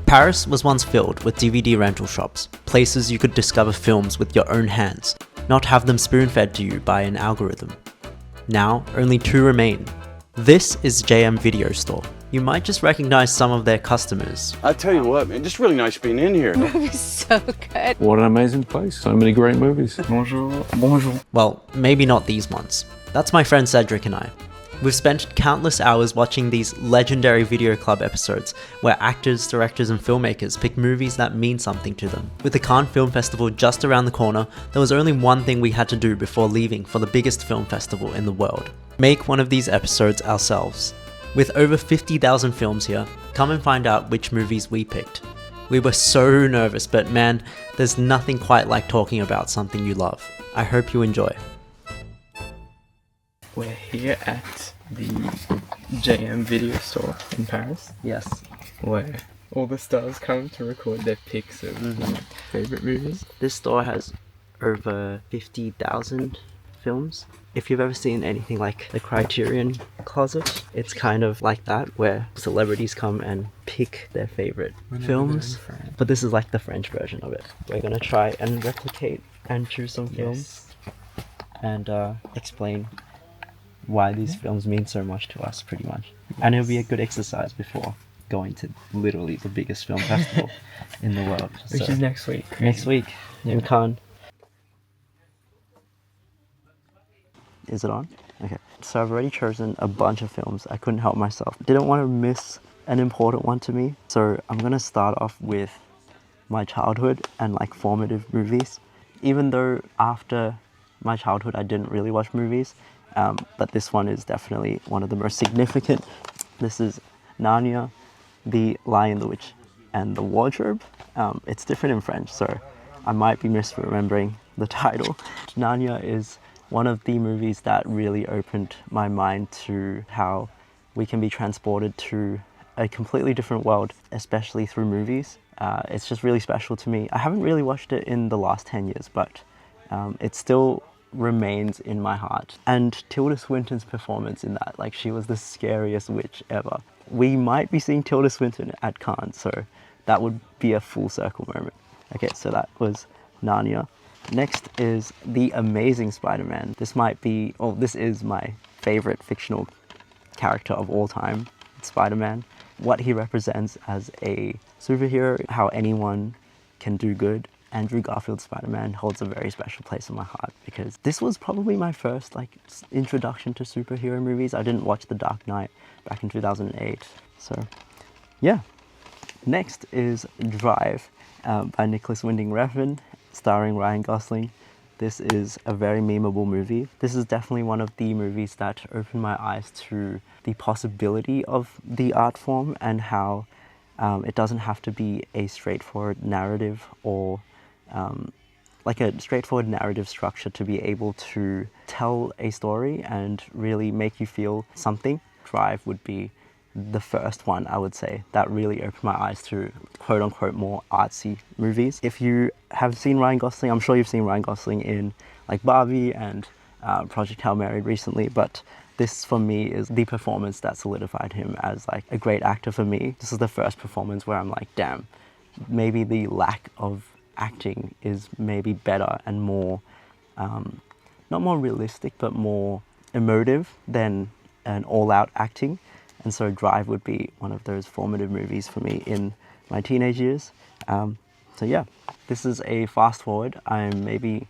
Paris was once filled with DVD rental shops, places you could discover films with your own hands, not have them spoon-fed to you by an algorithm. Now, only 2 remain. This is JM Video Store. You might just recognize some of their customers. I tell you what, man, just really nice being in here. Movie's so good. What an amazing place. So many great movies. Bonjour. Bonjour. Well, maybe not these ones. That's my friend Cedric and I. We've spent countless hours watching these legendary video club episodes where actors, directors and filmmakers pick movies that mean something to them. With the Cannes Film Festival just around the corner, there was only one thing we had to do before leaving for the biggest film festival in the world. Make one of these episodes ourselves. With over 50,000 films here, come and find out which movies we picked. We were so nervous, but man, there's nothing quite like talking about something you love. I hope you enjoy. We're here at the JM Video Store in Paris, Yes. where all the stars come to record their picks of their favourite movies. This store has over 50,000 films. If you've ever seen anything like the Criterion Closet, it's kind of like that, where celebrities come and pick their favorite films. But this is like the French version of it. We're gonna try and replicate and choose some films and explain why these films mean so much to us, pretty much. And it'll be a good exercise before going to literally the biggest film festival in the world. Which is next week. Next week in Cannes. Is it on? Okay. So I've already chosen a bunch of films. I couldn't help myself. Didn't want to miss an important one to me. So I'm gonna start off with my childhood and like formative movies. Even though after my childhood I didn't really watch movies, but this one is definitely one of the most significant. This is Narnia, The Lion, the Witch, and the Wardrobe. It's different in French, so I might be misremembering the title. Narnia is one of the movies that really opened my mind to how we can be transported to a completely different world, especially through movies. It's just really special to me. I haven't really watched it in the last 10 years, but it still remains in my heart. And Tilda Swinton's performance in that, like, she was the scariest witch ever. We might be seeing Tilda Swinton at Cannes, so that would be a full circle moment. Okay, so that was Narnia. Next is The Amazing Spider-Man. This is my favorite fictional character of all time, Spider-Man. What he represents as a superhero, how anyone can do good. Andrew Garfield's Spider-Man holds a very special place in my heart because this was probably my first introduction to superhero movies. I didn't watch The Dark Knight back in 2008, so yeah. Next is Drive by Nicholas Winding Refn, starring Ryan Gosling. This is a very memeable movie. This is definitely one of the movies that opened my eyes to the possibility of the art form and how it doesn't have to be a straightforward narrative or like a straightforward narrative structure to be able to tell a story and really make you feel something. Drive would be the first one, I would say, that really opened my eyes to quote-unquote more artsy movies. If you have seen Ryan Gosling, I'm sure you've seen Ryan Gosling in like Barbie and Project Hail Mary recently, but this for me is the performance that solidified him as like a great actor for me. This is the first performance where I'm like, damn, maybe the lack of acting is maybe better and more, not more realistic, but more emotive than an all-out acting. And so Drive would be one of those formative movies for me in my teenage years. So yeah, this is a fast forward. I'm maybe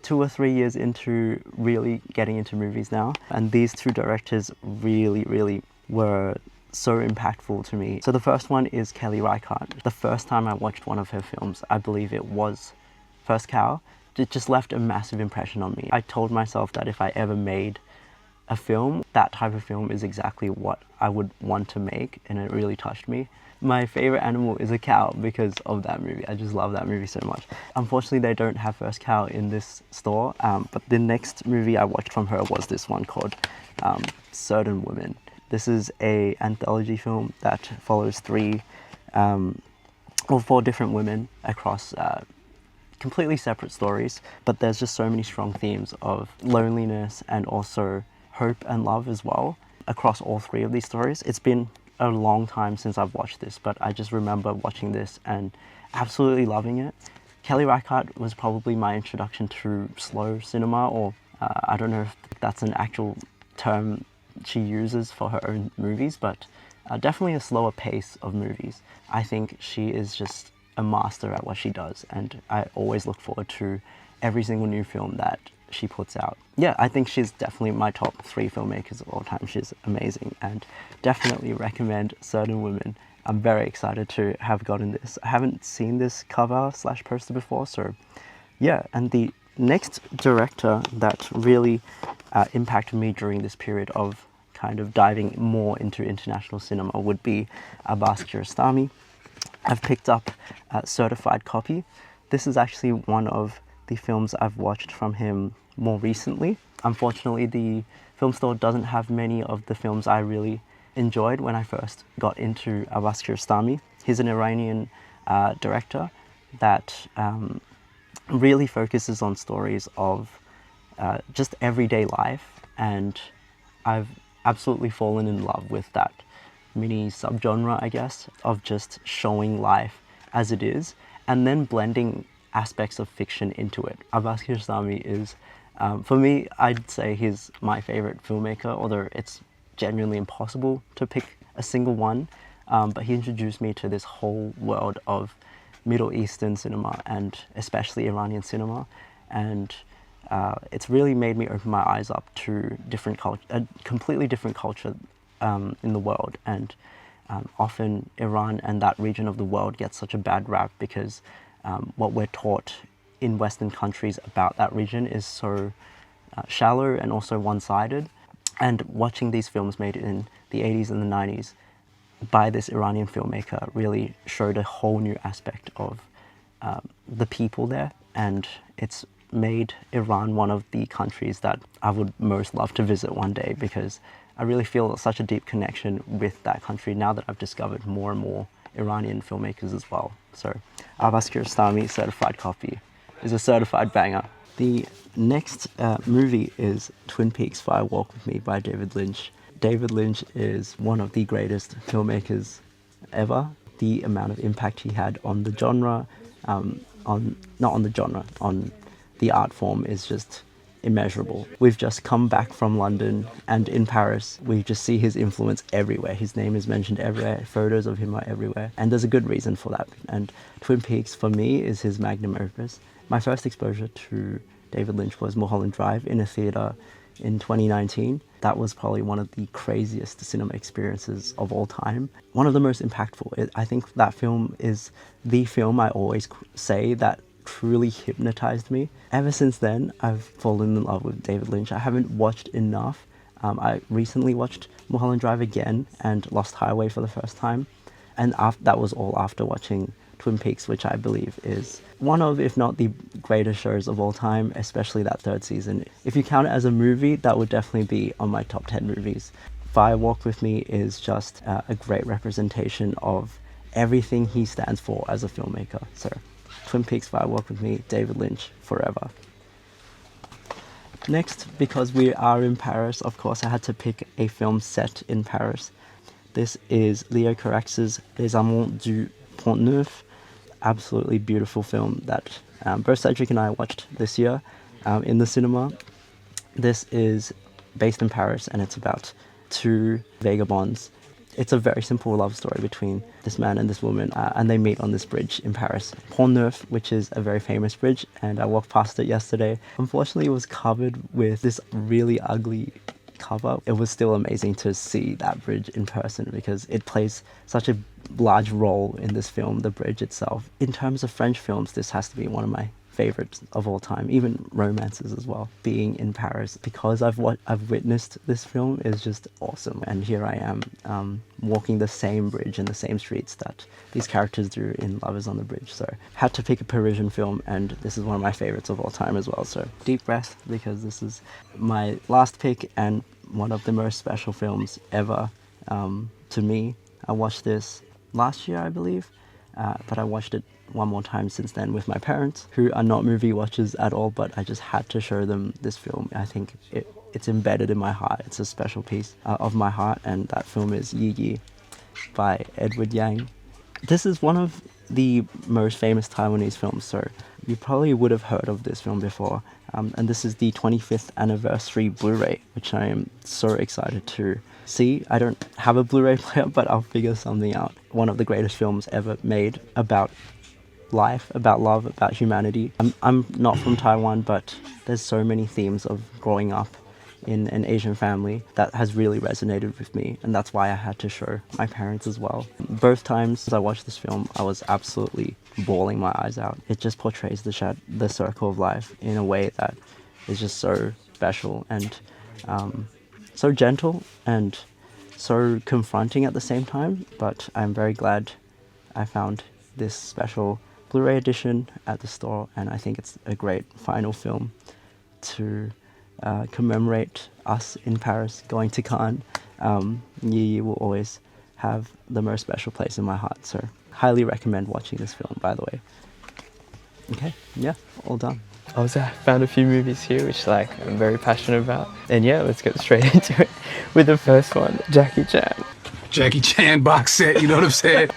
2 or 3 years into really getting into movies now. And these 2 directors really were so impactful to me. So the first one is Kelly Reichardt. The first time I watched one of her films, I believe it was First Cow, it just left a massive impression on me. I told myself that if I ever made a film, that type of film is exactly what I would want to make, and it really touched me. My favorite animal is a cow because of that movie. I just love that movie so much. Unfortunately, they don't have First Cow in this store, but the next movie I watched from her was this one called Certain Women. This is an anthology film that follows 4 different women across completely separate stories, but there's just so many strong themes of loneliness and also hope and love as well across all 3 of these stories. It's been a long time since I've watched this, but I just remember watching this and absolutely loving it. Kelly Reichardt was probably my introduction to slow cinema, or I don't know if that's an actual term she uses for her own movies, but definitely a slower pace of movies. I think she is just a master at what she does, and I always look forward to every single new film that she puts out. Yeah, I think she's definitely my top 3 filmmakers of all time. She's amazing, and definitely recommend Certain Women. I'm very excited to have gotten this. I haven't seen this cover / poster before, so yeah. And the next director that really impacted me during this period of kind of diving more into international cinema would be Abbas Kiarostami. I've picked up Certified Copy. This is actually one of the films I've watched from him more recently. Unfortunately, the film store doesn't have many of the films I really enjoyed when I first got into Abbas Kiarostami. He's an Iranian director that really focuses on stories of just everyday life, and I've absolutely fallen in love with that mini subgenre, I guess, of just showing life as it is and then blending aspects of fiction into it. Abbas Kiarostami is, for me, I'd say he's my favorite filmmaker, although it's genuinely impossible to pick a single one, but he introduced me to this whole world of Middle Eastern cinema, and especially Iranian cinema, and it's really made me open my eyes up to a completely different culture in the world. And often Iran and that region of the world gets such a bad rap because what we're taught in Western countries about that region is so shallow and also one-sided. And watching these films made in the 80s and the 90s by this Iranian filmmaker really showed a whole new aspect of the people there, and it's made Iran one of the countries that I would most love to visit one day, because I really feel such a deep connection with that country now that I've discovered more and more Iranian filmmakers as well. So Abbas Kiarostami, Certified Copy, is a certified banger. The next movie is Twin Peaks Fire Walk With Me by David Lynch. David Lynch is one of the greatest filmmakers ever. The amount of impact he had on the genre, on the art form is just immeasurable. We've just come back from London, and in Paris we just see his influence everywhere. His name is mentioned everywhere, photos of him are everywhere, and there's a good reason for that. And Twin Peaks for me is his magnum opus. My first exposure to David Lynch was Mulholland Drive in a theatre in 2019. That was probably one of the craziest cinema experiences of all time. One of the most impactful. I think that film is the film I always say that truly hypnotized me. Ever since then, I've fallen in love with David Lynch. I haven't watched enough. I recently watched Mulholland Drive again and Lost Highway for the first time. And that was all after watching Twin Peaks, which I believe is one of, if not the greatest shows of all time, especially that 3rd season. If you count it as a movie, that would definitely be on my top 10 movies. Fire Walk With Me is just a great representation of everything he stands for as a filmmaker. So Twin Peaks Fire Walk With Me, David Lynch, forever. Next, because we are in Paris, of course I had to pick a film set in Paris. This is Leo Carax's Les Amants du Pont Neuf. Absolutely beautiful film that both Cedric and I watched this year in the cinema. This is based in Paris, and it's about 2 vagabonds. It's a very simple love story between this man and this woman, and they meet on this bridge in Paris, Pont Neuf, which is a very famous bridge, and I walked past it yesterday. Unfortunately, it was covered with this really ugly cover. It was still amazing to see that bridge in person because it plays such a large role in this film, the bridge itself. In terms of French films, this has to be one of my favorites of all time, even romances as well. Being in Paris, because I've witnessed this film, is just awesome. And here I am walking the same bridge in the same streets that these characters do in Lovers on the Bridge. So had to pick a Parisian film, and this is one of my favorites of all time as well. So deep breath, because this is my last pick and one of the most special films ever to me. I watched this last year, I believe, but I watched it one more time since then with my parents, who are not movie watchers at all, but I just had to show them this film. I think it's embedded in my heart. It's a special piece of my heart, and that film is Yi Yi. by Edward Yang. This is one of the most famous Taiwanese films, so you probably would have heard of this film before. And this is the 25th anniversary Blu-ray, which I am so excited to see. I don't have a Blu-ray player, but I'll figure something out. One of the greatest films ever made about life, about love, about humanity. I'm not from Taiwan, but there's so many themes of growing up in an Asian family that has really resonated with me, and that's why I had to show my parents as well. Both times I watched this film, I was absolutely bawling my eyes out. It just portrays the circle of life in a way that is just so special and so gentle and so confronting at the same time. But I'm very glad I found this special Blu-ray edition at the store, and I think it's a great final film to commemorate us in Paris going to Cannes. Yi will always have the most special place in my heart, so highly recommend watching this film, by the way. Okay, yeah, all done. I also found a few movies here which like I'm very passionate about. And yeah, let's get straight into it with the first one, Jackie Chan. Jackie Chan box set, you know what I'm saying?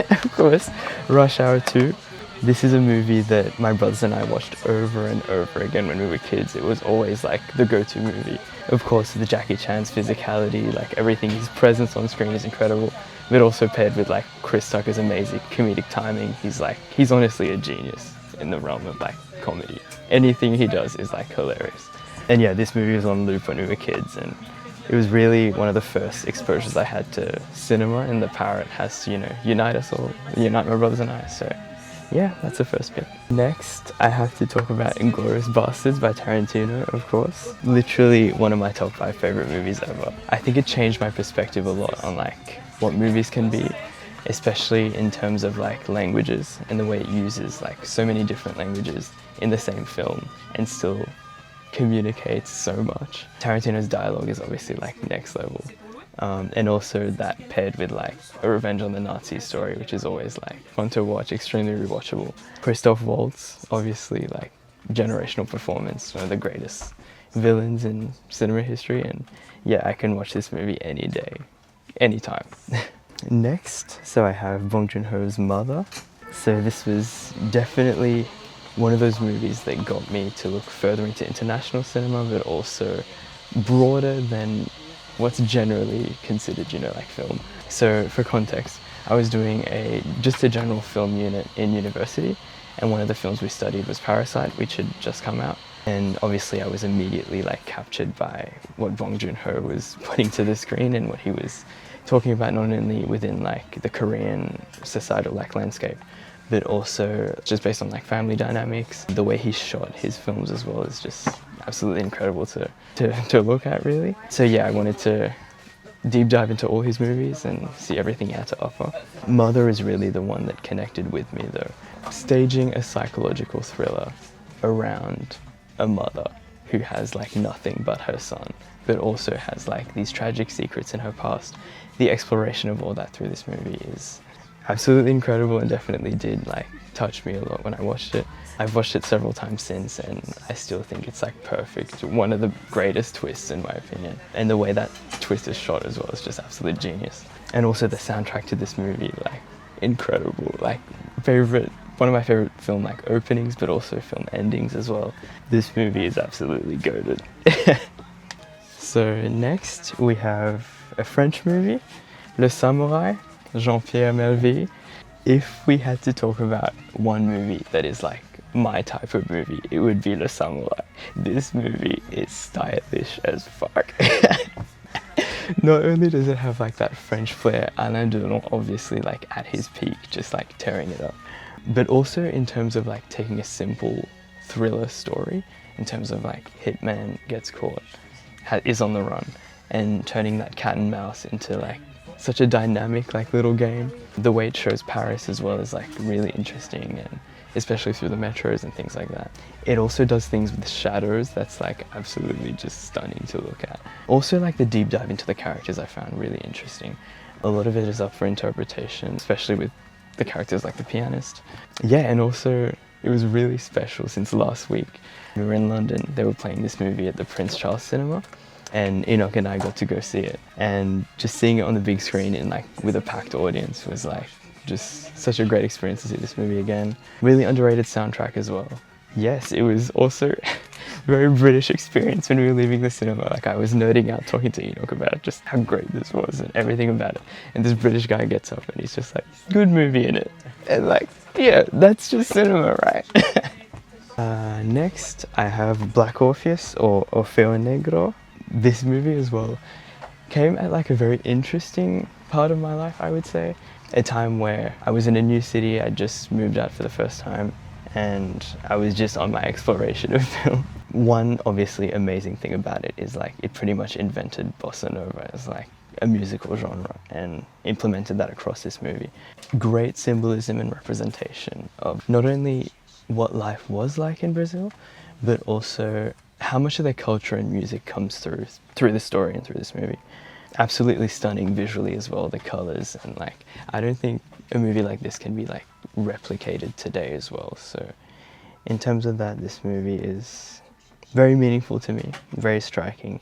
Of course, Rush Hour 2. This is a movie that my brothers and I watched over and over again when we were kids. It was always like the go-to movie. Of course, the Jackie Chan's physicality, like everything, his presence on screen is incredible, but also paired with like Chris Tucker's amazing comedic timing. He's honestly a genius in the realm of like comedy. Anything he does is like hilarious. And yeah, this movie was on loop when we were kids, and it was really one of the first exposures I had to cinema and the power it has to, unite us all, unite my brothers and I. So yeah, that's the first pick. Next, I have to talk about Inglourious Basterds by Tarantino, of course. Literally one of my top 5 favorite movies ever. I think it changed my perspective a lot on like what movies can be, especially in terms of like languages and the way it uses like so many different languages in the same film and still communicates so much. Tarantino's dialogue is obviously like next level. And also that paired with like a Revenge on the Nazis story, which is always like fun to watch, extremely rewatchable. Christoph Waltz, obviously like generational performance, one of the greatest villains in cinema history, and yeah, I can watch this movie any day, anytime. Next, so I have Bong Joon-ho's Mother. So this was definitely one of those movies that got me to look further into international cinema, but also broader than what's generally considered, like film. So for context, I was doing just a general film unit in university, and one of the films we studied was Parasite, which had just come out. And obviously I was immediately like captured by what Bong Joon-ho was putting to the screen and what he was talking about, not only within like the Korean societal like landscape, but also just based on like family dynamics. The way he shot his films as well is just absolutely incredible to look at, really. So yeah, I wanted to deep dive into all his movies and see everything he had to offer. Mother is really the one that connected with me though. Staging a psychological thriller around a mother who has like nothing but her son, but also has like these tragic secrets in her past. The exploration of all that through this movie is absolutely incredible and definitely did like touch me a lot when I watched it. I've watched it several times since and I still think it's like perfect. One of the greatest twists in my opinion. And the way that twist is shot as well is just absolute genius. And also the soundtrack to this movie, like incredible. Like one of my favorite film like openings, but also film endings as well. This movie is absolutely goated. So next we have a French movie, Le Samouraï, Jean-Pierre Melville. If we had to talk about one movie that is like my type of movie, it would be Le Samouraï. This movie is stylish as fuck. Not only does it have like that French flair, Alain Delon obviously like at his peak, just like tearing it up, but also in terms of like taking a simple thriller story, in terms of like hitman gets caught, is on the run, and turning that cat and mouse into like such a dynamic like little game. The way it shows Paris as well is like really interesting, and especially through the metros and things like that. It also does things with shadows that's like absolutely just stunning to look at. Also like the deep dive into the characters I found really interesting. A lot of it is up for interpretation, especially with the characters like the pianist. Yeah, and also it was really special since last week we were in London. They were playing this movie at the Prince Charles Cinema, and Enoch and I got to go see it. And just seeing it on the big screen and like with a packed audience was like just such a great experience to see this movie again. Really underrated soundtrack as well. Yes, it was also a very British experience when we were leaving the cinema. Like I was nerding out talking to Enoch about just how great this was and everything about it. And this British guy gets up and he's just like, good movie in it. And like, yeah, that's just cinema, right? Next, I have Black Orpheus or Orfeo Negro. This movie as well came at like a very interesting part of my life, I would say. A time where I was in a new city, I just moved out for the first time, and I was just on my exploration of film. One obviously amazing thing about it is like it pretty much invented bossa nova as like a musical genre and implemented that across this movie. Great symbolism and representation of not only what life was like in Brazil, but also how much of their culture and music comes through the story and through this movie. Absolutely stunning visually as well, the colors, and like I don't think a movie like this can be like replicated today as well. So in terms of that, this movie is very meaningful to me, very striking.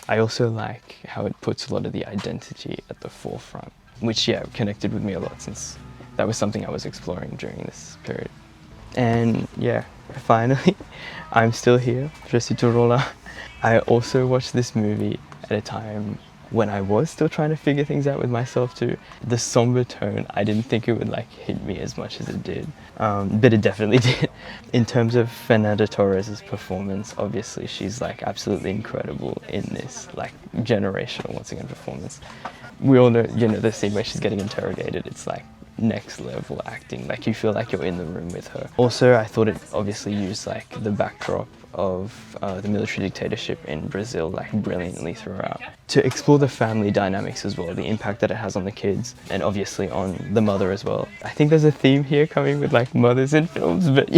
I also like how it puts a lot of the identity at the forefront, which connected with me a lot since that was something I was exploring during this period. And yeah, finally, I'm still here, Je suis toujours là. I also watched this movie at a time when I was still trying to figure things out with myself too. The somber tone, I didn't think it would like hit me as much as it did, but it definitely did. In terms of Fernanda Torres's performance, obviously she's like absolutely incredible in this like generational once again performance. We all know, the scene where she's getting interrogated, it's like next level acting, like you feel like you're in the room with her. Also, I thought it obviously used like the backdrop of the military dictatorship in Brazil like brilliantly throughout, to explore the family dynamics as well, the impact that it has on the kids and obviously on the mother as well. I think there's a theme here coming with like mothers in films, but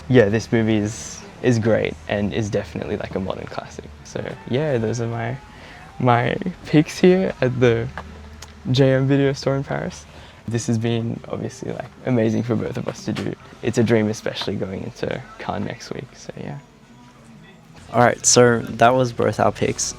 yeah, this movie is great and is definitely like a modern classic. So yeah, those are my picks here at the JM Video Store in Paris. This has been obviously like amazing for both of us to do. It's a dream, especially going into Cannes next week, so yeah. Alright, so that was both our picks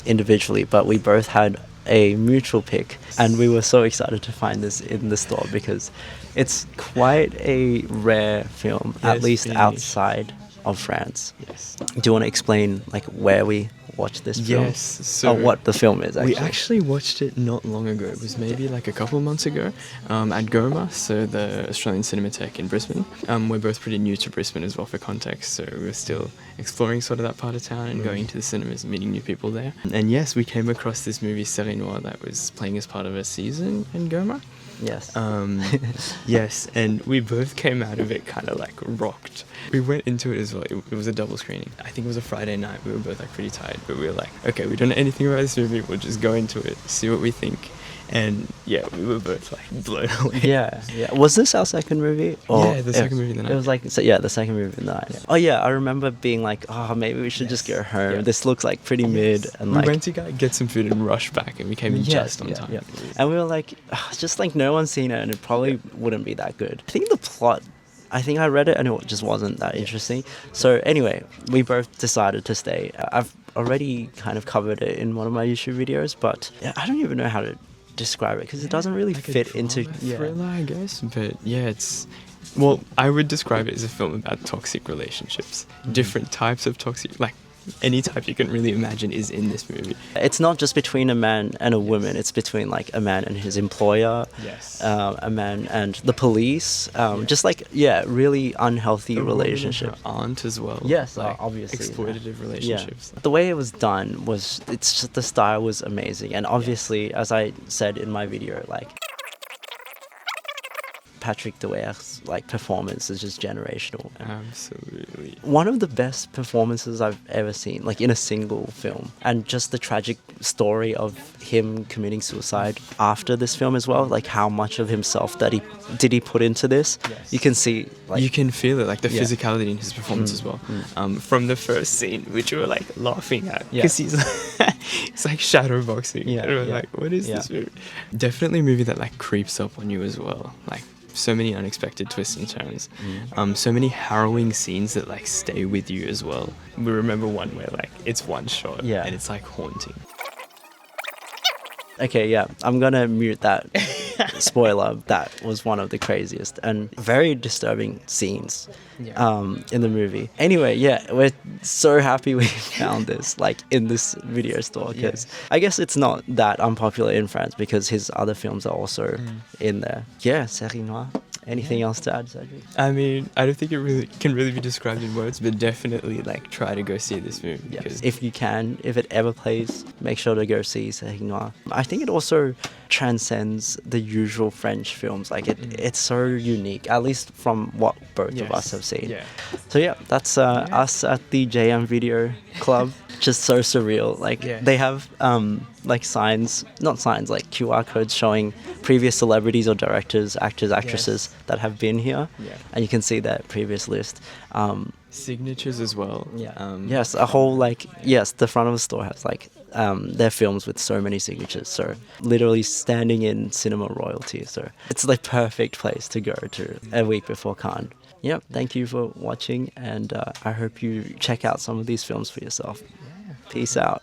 individually, but we both had a mutual pick, and we were so excited to find this in the store because it's quite a rare film, at least outside of France. Yes. Do you want to explain like where we watched this film? Yes, so what the film is actually. we actually watched it not long ago. It was maybe like a couple of months ago at Goma, so the Australian Cinematheque in Brisbane. We're both pretty new to Brisbane as well for context, so we were still exploring sort of that part of town and going to the cinemas and meeting new people there. And yes, we came across this movie Série Noire that was playing as part of a season in Goma. Yes. Yes, and we both came out of it kind of like rocked. We went into it as well. It was a double screening. I think it was a Friday night. We were both like pretty tired, but we were like, okay, we don't know anything about this movie. We'll just go into it, see what we think. And yeah, we were both like blown away. Yeah. Was this our second movie? Yeah, the second movie of the night. It was like, the second movie of the night. Yeah. Oh yeah, I remember being like, oh, maybe we should just go home. Yeah. This looks like pretty mid. And we like, went to get some food and rush back, and we came in just on time. Yeah. And we were like, just like no one's seen it, and it probably wouldn't be that good. I think the plot, I think I read it and it just wasn't that interesting. So anyway, we both decided to stay. I've already kind of covered it in one of my YouTube videos, but I don't even know how to describe it because it doesn't really like fit into thriller, I guess. But yeah, well, I would describe it as a film about toxic relationships, different types of toxic, like any type you can really imagine is in this movie. It's not just between a man and a woman, it's between like a man and his employer, a man and the police, just like really unhealthy relationships. Her aunt as well. Yes, like, obviously exploitative relationships. The way it was done was, it's just, the style was amazing, and obviously, as I said in my video, like Patrick Dewey's like performance is just generational. Absolutely. One of the best performances I've ever seen, like in a single film, and just the tragic story of him committing suicide after this film as well. Like how much of himself that he put into this. Yes. You can see, like, you can feel it, like the physicality in his performance as well. From the first scene, which we were like laughing at, because he's it's like shadow boxing. And we're like, what is this movie? Definitely a movie that like creeps up on you as well. Like so many unexpected twists and turns, so many harrowing scenes that like stay with you as well. We remember one where like it's one shot, Yeah. and it's like haunting. Okay, yeah, I'm gonna mute that spoiler. That was one of the craziest and very disturbing scenes in the movie. Anyway, yeah, we're so happy we found this like in this video store because I guess it's not that unpopular in France because his other films are also in there. Yeah, Série Noire. Anything else to add, Cedric? I mean, I don't think it really can really be described in words, but definitely like try to go see this movie. Yes. Because If you can, if it ever plays, make sure to go see Série Noire. I think it also transcends the usual French films. Like it's so unique, at least from what both of us have seen. Yeah. So yeah, that's us at the JM Video Club. Just so surreal. Like they have like signs, not signs, like QR codes showing previous celebrities or directors, actors, actresses that have been here, and you can see their previous list. Signatures as well. Yes, a whole like the front of the store has like their films with so many signatures. So literally standing in cinema royalty. So it's the perfect place to go to a week before Cannes. Yep, thank you for watching, and I hope you check out some of these films for yourself. Peace out.